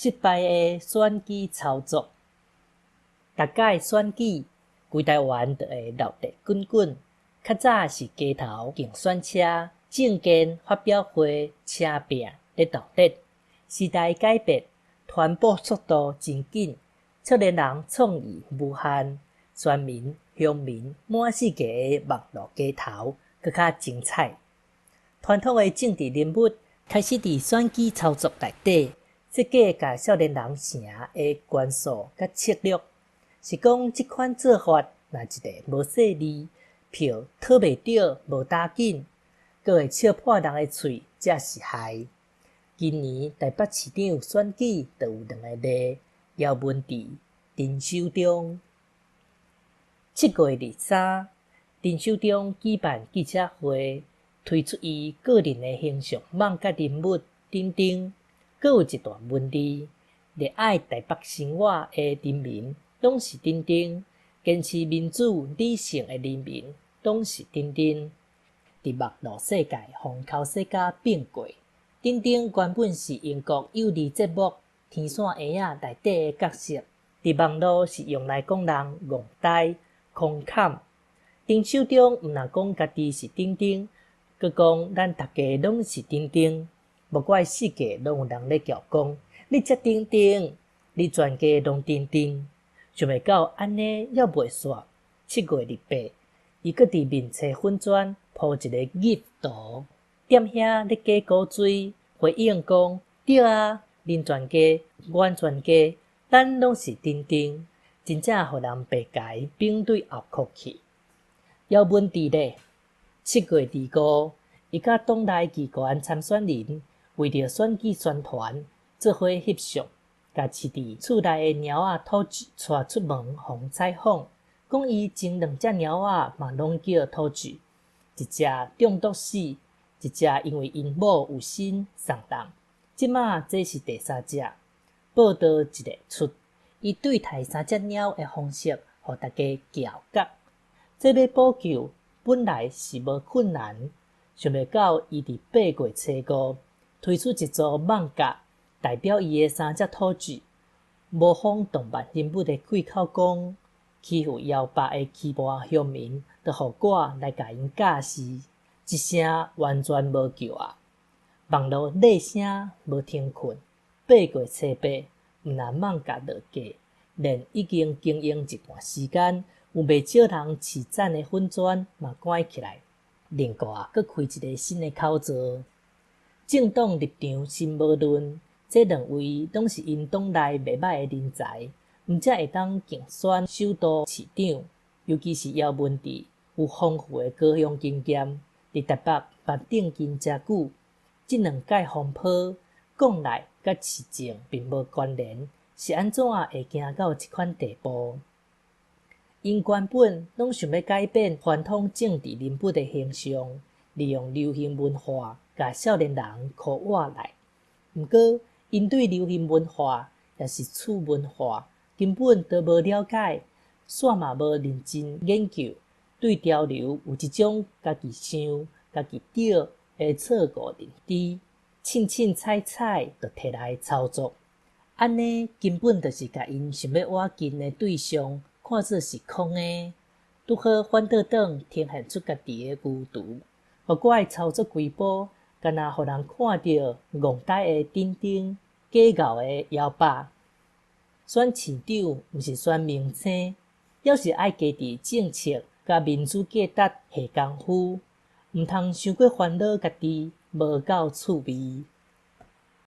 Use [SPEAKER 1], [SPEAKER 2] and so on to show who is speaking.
[SPEAKER 1] 失败的选举操作。逐届选举，规台湾就会闹得滚滚。较早是街头竞选车、政见发表会、车拼咧斗阵。时代改变，传播速度真紧，少年人创意无限，选民、乡民满世界的网络街头更较精彩。传统的政治人物开始伫选举操作内底设计甲少年人城的元素甲策略，是讲即款做法，若一个无细腻，票讨袂到无打紧，阁会笑破人的喙，才是害。今年台北市长选举就有2个例，姚文智、陈守中。7月23，陈守中举办记者会，推出伊个人的形象网甲人物等等，阁有一段文字：热爱台北生活的人民，拢是等等；坚持民主理性的人民，拢是等等。伫网络世界互口世家变过。等等原本是英国幼儿节目《天线鸭仔》内底的角色，伫网络是用来讲人戆呆、空坎。陈守中毋若讲家己是等等，阁讲咱大家拢是等等。无怪世界拢有人咧叫讲，你才等等，你全家拢等等。想袂到安尼还袂煞，7月28，伊阁伫面册粉砖铺一个GIF图。踮遐咧加古水，回应讲：对啊，恁全家、阮全家，咱拢是等等，真正互人白解，并对后哭去。姚文智咧，7月25，伊甲党内机关参选人为着选举宣传，做伙翕相，甲饲伫厝内的猫仔土著带出门互采访，讲伊前2只猫仔嘛拢叫土著，一只中毒死。一只因为因某有心送人，即马这是第3只。报道一个出，伊对待3只猫的方式，互大家叫角。这要补救本来是无困难，想袂到伊伫8月初5推出一组网格，代表伊的3只土著，模仿动漫人物的开口讲，欺负姚爸的欺负乡民，就互我来甲因教示。一声完全无救啊！网络厉声无停困，8月初8，毋但网格落架，连已经经营一段时间，有袂少人饲赞的粉砖嘛关起来。另外，阁开一个新的口座。政党立场新无论，这2位拢是因党内袂歹的人才，毋则会当竞选首都市长。尤其是姚文智，有丰富的高雄经验。伫台北办政经诚久，即2届风波讲来甲市政并无关联，是安怎会行到即款地步？因原本拢想要改变传统政治人物的形象，利用流行文化甲少年人箍活来。毋过，因对流行文化也是次文化根本都无了解，煞嘛无认真研究。对潮流有一种家己想、家己对的错误认知，凊彩彩就摕来操作，安尼根本就是甲因想要挖近的对象看作是空的，拄好反倒转呈现出家己的孤独。互我的操作规波，敢若互人看到戆呆的等等、假咬的姚爸。选市长毋是选名声，要是爱家己政策。甲民主价值下功夫，毋通伤过烦恼家己无够趣味。